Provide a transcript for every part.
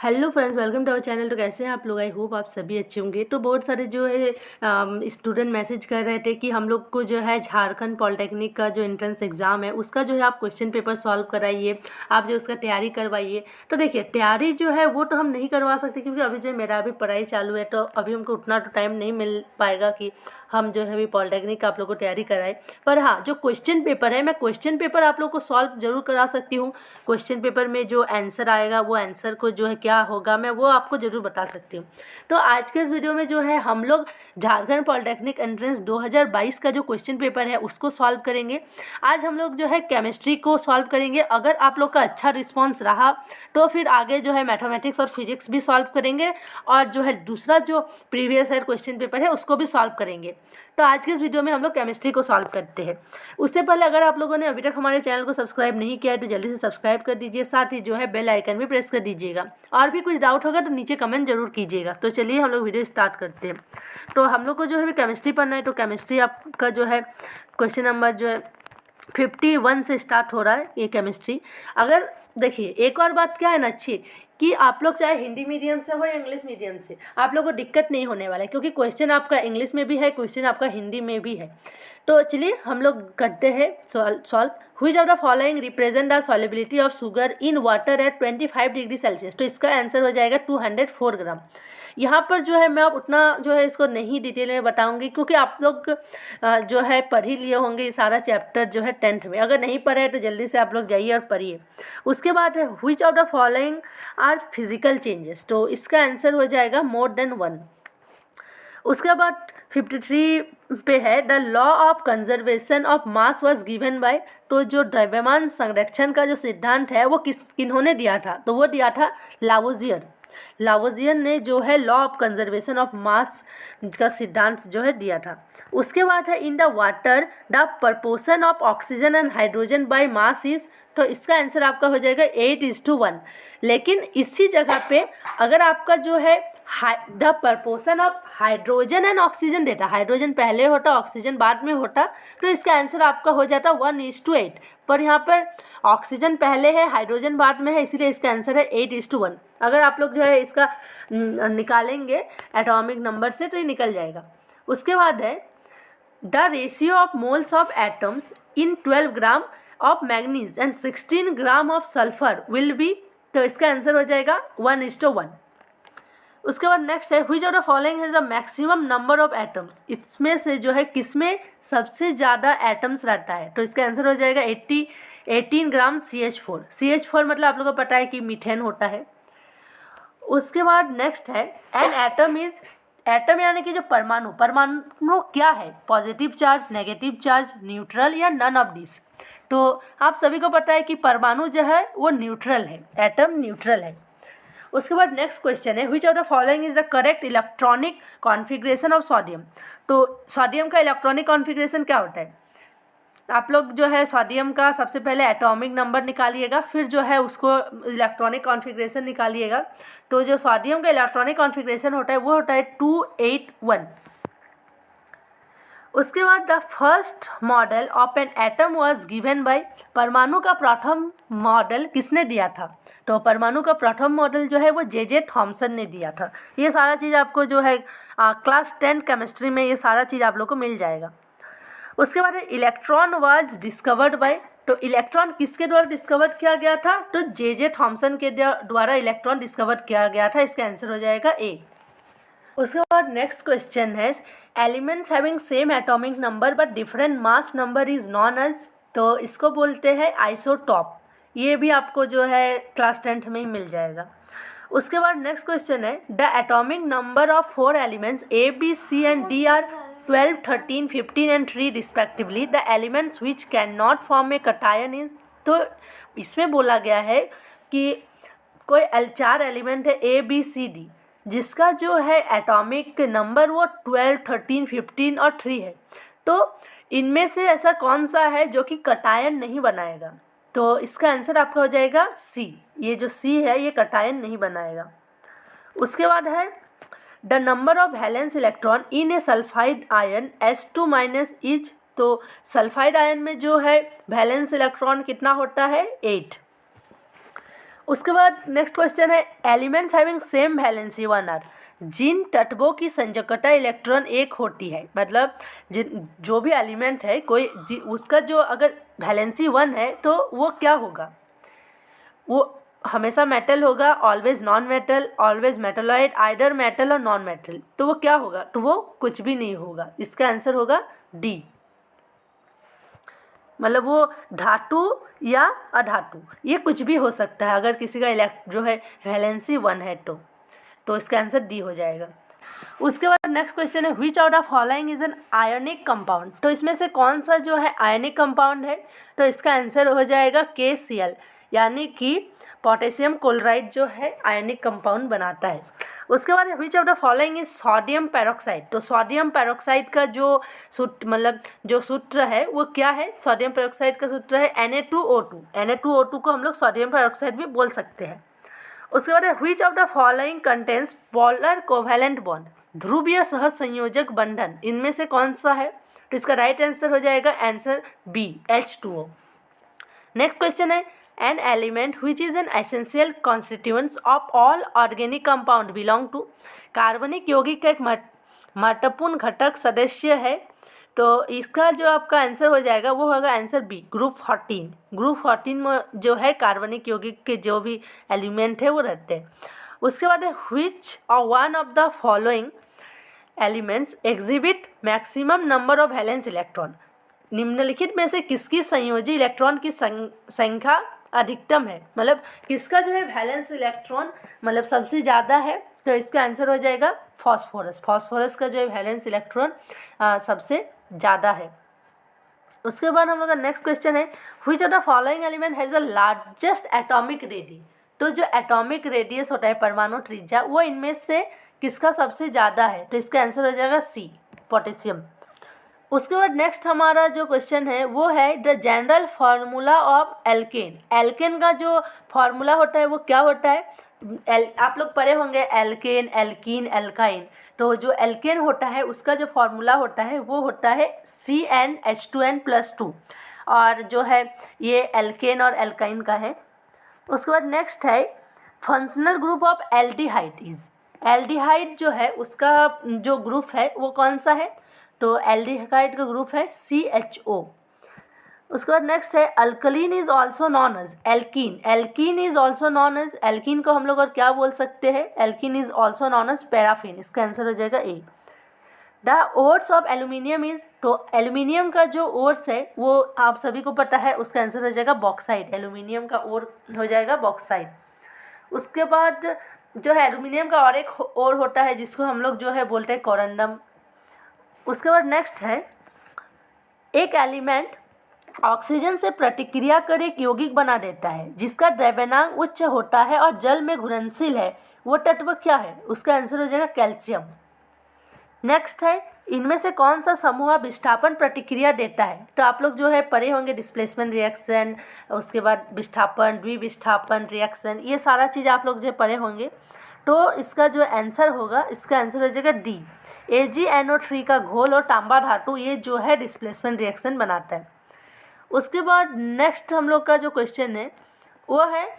Hello friends, welcome to our channel. तो कैसे हैं आप लोग? आई होप आप सभी अच्छे होंगे। तो बहुत सारे जो है स्टूडेंट मैसेज कर रहे थे कि हम लोग को जो है झारखंड पॉलिटेक्निक का जो एंट्रेंस एग्ज़ाम है उसका जो है आप क्वेश्चन पेपर सॉल्व कराइए, आप जो उसका तैयारी करवाइए। तो देखिए, तैयारी जो है वो तो हम नहीं करवा सकते क्योंकि अभी जो मेरा अभी पढ़ाई चालू है, तो अभी हमको उतना तो टाइम नहीं मिल पाएगा कि हम जो है अभी पॉलिटेक्निक का आप लोग को तैयारी कराएं। पर हाँ, जो क्वेश्चन पेपर है, मैं क्वेश्चन पेपर आप लोग को सॉल्व जरूर करा सकती हूँ। क्वेश्चन पेपर में जो आंसर आएगा वो आंसर को जो है क्या होगा मैं वो आपको ज़रूर बता सकती हूँ। तो आज के इस वीडियो में जो है हम लोग झारखंड पॉलिटेक्निक एंट्रेंस 2022 का जो क्वेश्चन पेपर है उसको सॉल्व करेंगे। आज हम लोग जो है केमिस्ट्री को सॉल्व करेंगे। अगर आप लोग का अच्छा रिस्पॉन्स रहा तो फिर आगे जो है मैथमेटिक्स और फिजिक्स भी सॉल्व करेंगे और जो है दूसरा जो प्रीवियस ईयर क्वेश्चन पेपर है उसको भी सॉल्व करेंगे। तो आज के इस वीडियो में हम लोग केमिस्ट्री को सॉल्व करते हैं। उससे पहले अगर आप लोगों ने अभी तक हमारे चैनल को सब्सक्राइब नहीं किया है तो जल्दी से सब्सक्राइब कर दीजिए, साथ ही जो है बेल आइकन भी प्रेस कर दीजिएगा। और भी कुछ डाउट होगा तो नीचे कमेंट जरूर कीजिएगा। तो चलिए हम लोग वीडियो स्टार्ट करते हैं। तो हम लोग को जो है केमिस्ट्री पढ़ना है, तो केमिस्ट्री आपका जो है क्वेश्चन नंबर जो है 51 से स्टार्ट हो रहा है ये केमिस्ट्री। अगर देखिए, एक और बात क्या है ना अच्छी, कि आप लोग चाहे हिंदी मीडियम से हो या इंग्लिश मीडियम से, आप लोगों को दिक्कत नहीं होने वाला है क्योंकि क्वेश्चन आपका इंग्लिश में भी है, क्वेश्चन आपका हिंदी में भी है। तो चलिए हम लोग करते हैं solve. Which of the following represent the solubility of sugar in water at 25 degree Celsius. तो इसका आंसर हो जाएगा 204 ग्राम। यहाँ पर जो है मैं अब उतना जो है इसको नहीं डिटेल में बताऊंगी क्योंकि आप लोग जो है पढ़ ही लिए होंगे ये सारा चैप्टर जो है 10th में। अगर नहीं पढ़े तो जल्दी से आप लोग जाइए और पढ़िए। उसके बाद है which of the following are physical changes. तो इसका आंसर हो जाएगा मोर देन 1। उसके बाद 53 पे है the law of conservation of mass was given by. तो जो द्रव्यमान संरक्षण का जो सिद्धांत है वो किन्होंने दिया था? तो वो दिया था लावोजियर। लावोजियर ने जो है law of conservation of mass का सिद्धांत जो है दिया था। उसके बाद है in the water the proportion of oxygen and hydrogen by mass is. तो इसका आंसर आपका हो जाएगा 8:1। लेकिन इसी जगह पे अगर आपका जो है the proportion of hydrogen and oxygen देता, हाइड्रोजन पहले होता ऑक्सीजन बाद में होता, तो इसका आंसर आपका हो जाता 1:8। पर यहाँ पर ऑक्सीजन पहले है हाइड्रोजन बाद में है, इसीलिए इसका आंसर है 8:1। अगर आप लोग जो है इसका निकालेंगे एटॉमिक नंबर से तो ये निकल जाएगा। उसके बाद है the ratio of moles of atoms in 12 gram of manganese and 16 gram of sulphur will be. तो इसका आंसर हो जाएगा 1:1। उसके बाद नेक्स्ट है which of the following has the maximum number of atoms. इसमें से जो है किसमें सबसे ज़्यादा एटम्स रहता है? तो इसका आंसर हो जाएगा 18 ग्राम CH4। CH4 मतलब आप लोगों को पता है कि मीथेन होता है। उसके बाद नेक्स्ट है एन एटम इज। एटम यानी कि जो परमाणु, परमाणु क्या है? Positive charge, negative charge, neutral या नन ऑफ दिस। तो आप सभी को पता है कि परमाणु जो है वो न्यूट्रल है, एटम न्यूट्रल है। उसके बाद नेक्स्ट क्वेश्चन है which of the following is the correct electronic configuration of sodium. तो सोडियम का इलेक्ट्रॉनिक कॉन्फ़िगरेशन क्या होता है? आप लोग जो है सोडियम का सबसे पहले एटॉमिक नंबर निकालिएगा, फिर जो है उसको इलेक्ट्रॉनिक कॉन्फ़िगरेशन निकालिएगा। तो जो सोडियम का इलेक्ट्रॉनिक कॉन्फ़िगरेशन होता है वो होता है 281। उसके बाद the first model of an atom was given by. परमाणु का प्रथम मॉडल किसने दिया था? तो परमाणु का प्रथम मॉडल जो है वो जे थॉमसन ने दिया था। ये सारा चीज़ आपको जो है क्लास 10 केमिस्ट्री में ये सारा चीज़ आप लोग को मिल जाएगा। उसके बाद इलेक्ट्रॉन वाज डिस्कवर्ड बाय। तो इलेक्ट्रॉन किसके द्वारा डिस्कवर किया गया था? तो जे थॉमसन के द्वारा इलेक्ट्रॉन डिस्कवर किया गया था। इसका आंसर हो जाएगा ए। उसके बाद नेक्स्ट क्वेश्चन है elements having same atomic number but different mass number is known as. तो इसको बोलते हैं आइसोटॉप। ये भी आपको जो है क्लास 10th में ही मिल जाएगा। उसके बाद नेक्स्ट क्वेश्चन है the atomic number of 4 elements A B C and D are 12, 13, 15 and 3 respectively. The elements which can not form a cation is. तो इसमें बोला गया है कि कोई 4 एलिमेंट है ए बी सी डी जिसका जो है एटॉमिक नंबर वो 12, 13, 15 और 3 है। तो इनमें से ऐसा कौन सा है जो कि कटायन नहीं बनाएगा? तो इसका आंसर आपका हो जाएगा सी। ये जो सी है ये कटायन नहीं बनाएगा। उसके बाद है the number of valence electron in A sulphide ion S2- is. तो सल्फाइड आयन में जो है वैलेंस इलेक्ट्रॉन कितना होता है? 8। उसके बाद नेक्स्ट क्वेश्चन है elements having same valency 1 are, जिन तत्वों की संयोजकता इलेक्ट्रॉन एक होती है, मतलब जिन जो भी एलिमेंट है कोई उसका जो अगर वैलेंसी 1 है तो वो क्या होगा, वो हमेशा मेटल होगा, always non metal, always metalloid, either metal और नॉन मेटल, तो वो क्या होगा, तो वो कुछ भी नहीं होगा। इसका आंसर होगा डी, मतलब वो धातु या अधातु, ये कुछ भी हो सकता है अगर किसी का जो है वैलेंसी 1 है तो इसका आंसर डी हो जाएगा। उसके बाद नेक्स्ट क्वेश्चन है which out of following is an ionic compound, तो इसमें से कौन सा जो है आयोनिक कंपाउंड है, तो इसका आंसर हो जाएगा KCl, यानी कि पोटेशियम क्लोराइड जो है आयोनिक कंपाउंड बनाता है। उसके बाद which of the following is sodium peroxide, तो सोडियम पेरोक्साइड का जो सूत्र है वो क्या है, सोडियम पेरोक्साइड का सूत्र है Na2O2, Na2O2 को हम लोग सोडियम पेरोक्साइड भी बोल सकते हैं। उसके बाद which of the following contains polar covalent bond, ध्रुवीय सहसंयोजक बंधन, इनमें से कौन सा है, तो इसका राइट आंसर हो जाएगा answer B H2O। Next question है an element which is an essential constituent of all organic compound belong to, कार्बनिक यौगिक का एक महत्वपूर्ण घटक सदस्य है, तो इसका जो आपका आंसर हो जाएगा वो होगा आंसर बी ग्रुप 14। ग्रुप 14 में जो है कार्बनिक यौगिक के जो भी एलिमेंट है वो रहते हैं। उसके बाद है which one of the following elements exhibit maximum number of valence electron, निम्नलिखित में से किसकी संयोजी इलेक्ट्रॉन की संख्या अधिकतम है, मतलब किसका जो है वैलेंस इलेक्ट्रॉन मतलब सबसे ज़्यादा है, तो इसका आंसर हो जाएगा फॉस्फोरस। फॉस्फोरस का जो है वैलेंस इलेक्ट्रॉन सबसे ज़्यादा है। उसके बाद हम लोग का नेक्स्ट क्वेश्चन है which of the following element has the largest atomic radius, तो जो एटॉमिक रेडियस होता है परमाणु त्रिज्या वो इनमें से किसका सबसे ज़्यादा है, तो इसका आंसर हो जाएगा सी पोटेशियम। उसके बाद नेक्स्ट हमारा जो क्वेश्चन है वो है the general formula of alkene, alkene का जो फार्मूला होता है वो क्या होता है, आप लोग पढ़े होंगे एल्केन, एल्कीन, एल्काइन, तो जो एल्केन होता है उसका जो फार्मूला होता है वो होता है CnH2n+2, और जो है ये एल्केन और एल्काइन का है। उसके बाद नेक्स्ट है functional group of aldehyde is, aldehyde जो है उसका जो ग्रुप है वो कौन सा है, तो एल्डिहाइड का ग्रुप है CHO। उसके बाद नेक्स्ट है alkaline is also known as alkene, alkene is also known as, alkene को हम लोग और क्या बोल सकते हैं, alkene is also known as paraffin, इसका आंसर हो जाएगा A. The ores of aluminium is, तो एल्यूमिनियम का जो ओर्स है वो आप सभी को पता है, उसका आंसर हो जाएगा बॉक्साइड, एल्यूमिनियम का ओर हो जाएगा बॉक्साइड। उसके बाद जो है एल्यूमिनियम का और एक ओर होता है जिसको हम लोग जो है बोलते हैं कोरंडम। उसके बाद नेक्स्ट है एक एलिमेंट ऑक्सीजन से प्रतिक्रिया कर एक यौगिक बना देता है जिसका द्रव्यनांक उच्च होता है और जल में घुलनशील है, वो तत्व क्या है, उसका आंसर हो जाएगा कैल्शियम। नेक्स्ट है इनमें से कौन सा समूह विस्थापन प्रतिक्रिया देता है, तो आप लोग जो है पढ़े होंगे डिस्प्लेसमेंट रिएक्शन, उसके बाद विस्थापन, द्विविस्थापन रिएक्शन, ये सारा चीज़ आप लोग जो पढ़े होंगे, तो इसका जो आंसर होगा इसका आंसर हो जाएगा डी AgNO3 का घोल और तांबा धातु ये जो है डिस्प्लेसमेंट रिएक्शन बनाता है। उसके बाद नेक्स्ट हम लोग का जो क्वेश्चन है वो है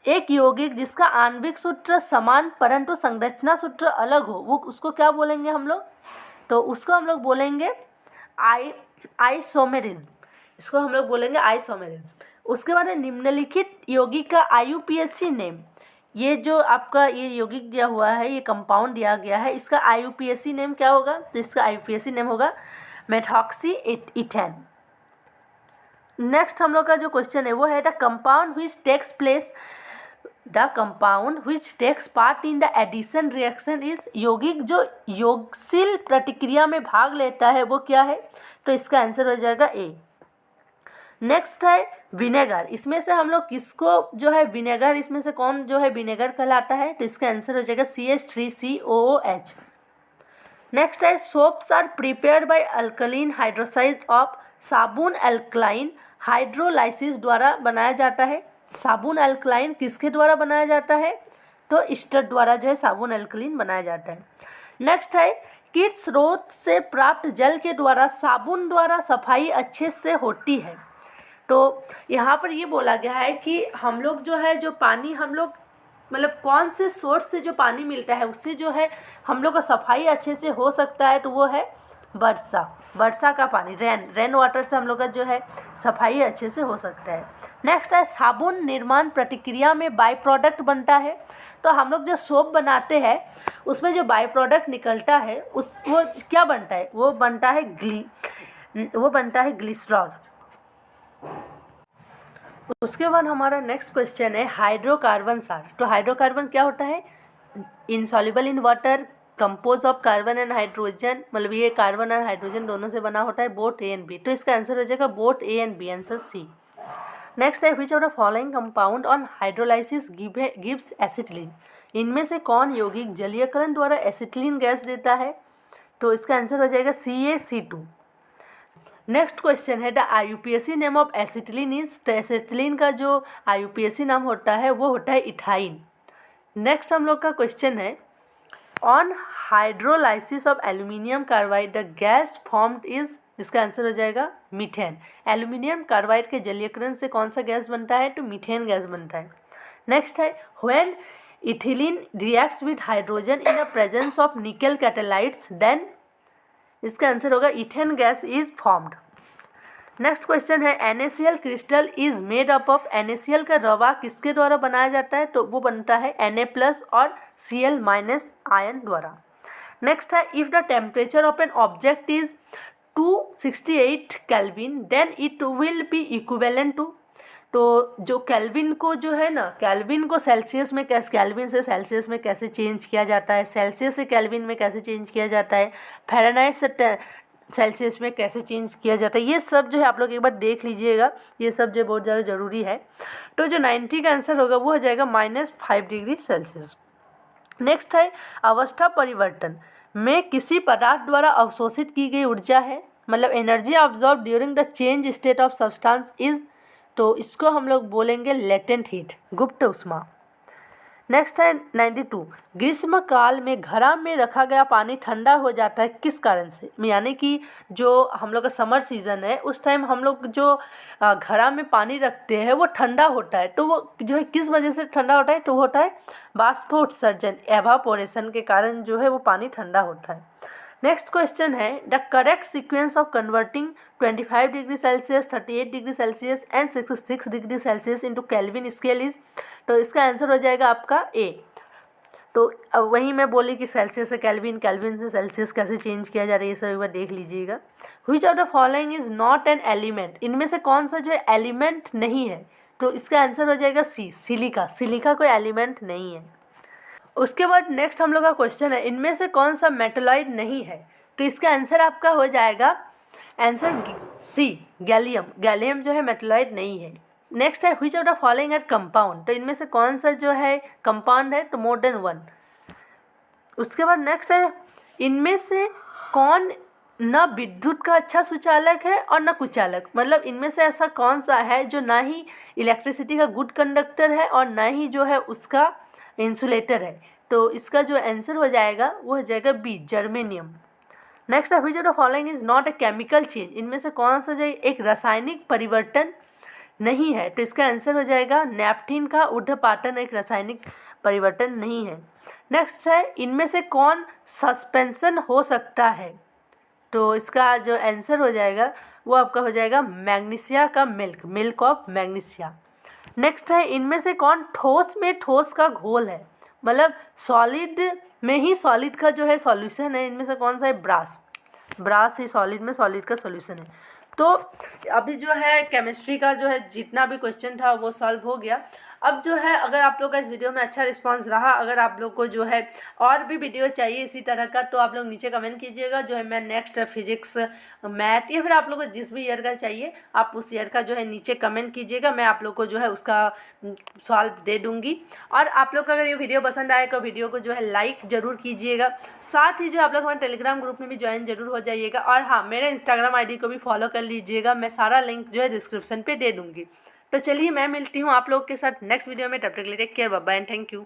एक यौगिक जिसका आणविक सूत्र समान परंतु संरचना सूत्र अलग हो, वो उसको क्या बोलेंगे हम लोग, तो उसको हम लोग बोलेंगे आइसोमेरिज्म, इसको हम लोग बोलेंगे आइसोमेरिज्म। उसके बाद निम्नलिखित यौगिक का IUPAC नेम, ये जो आपका ये यौगिक दिया हुआ है, ये कंपाउंड दिया गया है, इसका IUPAC नेम क्या होगा, तो इसका IUPAC नेम होगा मेथॉक्सी इथेन। नेक्स्ट हम लोग का जो क्वेश्चन है वो है the compound which takes part in the addition reaction is, यौगिक जो योगशील प्रतिक्रिया में भाग लेता है वो क्या है, तो इसका आंसर हो जाएगा ए। नेक्स्ट है विनेगर, इसमें से हम लोग किसको जो है विनेगर, इसमें से कौन जो है विनेगर कहलाता है, तो इसका आंसर हो जाएगा CH3COOH। नेक्स्ट है soaps are prepared by alkaline hydroxide of, साबुन अल्कलाइन हाइड्रोलाइसिस द्वारा बनाया जाता है, साबुन अल्कलाइन किसके द्वारा बनाया जाता है, तो ईस्टर द्वारा जो है साबुन अल्कलीन बनाया जाता है। नेक्स्ट है किस स्रोत से प्राप्त जल के द्वारा साबुन द्वारा सफाई अच्छे से होती है, तो यहाँ पर ये बोला गया है कि हम लोग जो है जो पानी हम लोग मतलब कौन से सोर्स से जो पानी मिलता है उससे जो है हम लोग का सफाई अच्छे से हो सकता है, तो वो है वर्षा का पानी, रेन वाटर से हम लोग का जो है सफाई अच्छे से हो सकता है। नेक्स्ट है साबुन निर्माण प्रक्रिया में बाई प्रोडक्ट बनता है। तो हम लोग जो सोप बनाते हैं उसमें जो बाई प्रोडक्ट निकलता है वो क्या बनता है, वो बनता है ग्लिसरॉल। उसके बाद हमारा नेक्स्ट क्वेश्चन है हाइड्रोकार्बन सार। तो हाइड्रोकार्बन क्या होता है, insoluble in water, compose of carbon and hydrogen, मतलब ये कार्बन और हाइड्रोजन दोनों से बना होता है, बोथ ए एंड बी। तो इसका आंसर हो जाएगा both A and B, answer C. Next है which of the following compound on hydrolysis gives acetylene. इनमें से कौन यौगिक जलीयकरण द्वारा एसिटिलीन गैस देता है, तो इसका आंसर हो जाएगा CaC2। नेक्स्ट क्वेश्चन है the IUPAC name of acetylene is. तो एसिटिलीन का जो IUPAC नाम होता है वो होता है इथाइन। नेक्स्ट हम लोग का क्वेश्चन है on hydrolysis of aluminium carbide the gas formed is. इसका आंसर हो जाएगा मीथेन। एल्यूमिनियम कार्बाइड के जलीयकरण से कौन सा गैस बनता है, तो मीथेन गैस बनता है। नेक्स्ट है when ethylene reacts with hydrogen in the presence of nickel catalysts then. इसका आंसर होगा ethane gas is formed. Next question है NaCl crystal is made up of. NaCl का रवा किसके द्वारा बनाया जाता है, तो वो बनता है Na+ और Cl- आयन द्वारा। नेक्स्ट है if the temperature of an object is 268 kelvin then it will be equivalent to. तो जो केल्विन को जो है ना, केल्विन को सेल्सियस में कैसे, केल्विन से सेल्सियस में कैसे चेंज किया जाता है, सेल्सियस से केल्विन में कैसे चेंज किया जाता है, फ़ारेनहाइट से सेल्सियस में कैसे चेंज किया जाता है, ये सब जो है आप लोग एक बार देख लीजिएगा, ये सब जो बहुत ज़्यादा ज़रूरी है। तो जो 90 का आंसर होगा वो हो जाएगा -5 डिग्री सेल्सियस। नेक्स्ट है अवस्था परिवर्तन में किसी पदार्थ द्वारा अवशोषित की गई ऊर्जा है, मतलब energy absorb during the change state of substance is. तो इसको हम लोग बोलेंगे लेटेंट हीट, गुप्त उष्मा। नेक्स्ट है 92 ग्रीष्म काल में घड़ा में रखा गया पानी ठंडा हो जाता है किस कारण से। यानी कि जो हम लोग का समर सीज़न है उस टाइम हम लोग जो घड़ा में पानी रखते हैं वो ठंडा होता है, तो वो जो है किस वजह से ठंडा होता है, तो वो होता है बाष्पोत्सर्जन, एवापोरेशन के कारण जो है वो पानी ठंडा होता है। नेक्स्ट क्वेश्चन है the correct sequence of converting 25 degree Celsius, 38 degree Celsius and 66 degree Celsius into kelvin scale is. तो इसका आंसर हो जाएगा आपका ए। तो वहीं मैं बोली कि सेल्सियस से केल्विन, केल्विन से सेल्सियस कैसे चेंज किया जा रहा है, ये सब एक बार देख लीजिएगा। Which of the following is not an element. इनमें से कौन सा जो है एलिमेंट नहीं है, तो इसका आंसर हो जाएगा सी, सिलिका। सिलिका कोई एलिमेंट नहीं है। उसके बाद नेक्स्ट हम लोग का क्वेश्चन है इनमें से कौन सा मेटलॉइड नहीं है, तो इसका आंसर आपका हो जाएगा आंसर सी, गैलियम। गैलियम जो है मेटलॉइड नहीं है। नेक्स्ट है which of the following are compound. तो इनमें से कौन सा जो है कंपाउंड है, तो मोर देन 1। उसके बाद नेक्स्ट है इनमें से कौन न विद्युत का अच्छा सुचालक है और न कुचालक। मतलब इनमें से ऐसा कौन सा है जो ना ही इलेक्ट्रिसिटी का गुड कंडक्टर है और ना ही जो है उसका इंसुलेटर है। तो इसका जो आंसर हो जाएगा वो हो जाएगा बी, जर्मेनियम। नेक्स्ट है which of the following is not a chemical change. इनमें से कौन सा जो एक रासायनिक परिवर्तन नहीं है, तो इसका आंसर हो जाएगा नैप्थिन का ऊर्ध्वपातन एक रासायनिक परिवर्तन नहीं है। नेक्स्ट है इनमें से कौन सस्पेंशन हो सकता है, तो इसका जो आंसर हो जाएगा वो आपका हो जाएगा मैग्नीशिया का मिल्क ऑफ मैग्नीशिया। नेक्स्ट है इनमें से कौन ठोस में ठोस का घोल है, मतलब सॉलिड में ही सॉलिड का जो है सॉल्यूशन है। इनमें से कौन सा है, ब्रास ही सॉलिड में सॉलिड का सॉल्यूशन है। तो अभी जो है केमिस्ट्री का जो है जितना भी क्वेश्चन था वो सॉल्व हो गया। अब जो है अगर आप लोग का इस वीडियो में अच्छा रिस्पांस रहा, अगर आप लोग को जो है और भी वीडियो चाहिए इसी तरह का, तो आप लोग नीचे कमेंट कीजिएगा। जो है मैं नेक्स्ट फिजिक्स, मैथ या फिर आप लोग को जिस भी ईयर का चाहिए आप उस ईयर का जो है नीचे कमेंट कीजिएगा, मैं आप लोग को जो है उसका सॉल्व दे दूँगी। और आप लोग को अगर ये वीडियो पसंद आए तो वीडियो को जो है लाइक ज़रूर कीजिएगा। साथ ही जो आप लोग हमारे टेलीग्राम ग्रुप में भी ज्वाइन जरूर हो जाइएगा। और हाँ, मेरे इंस्टाग्राम ID को भी फॉलो कर लीजिएगा, मैं सारा लिंक जो है डिस्क्रिप्शन पे दे दूँगी। तो चलिए मैं मिलती हूँ आप लोग के साथ नेक्स्ट वीडियो में। तब तक के लिए take care, bye bye and thank you.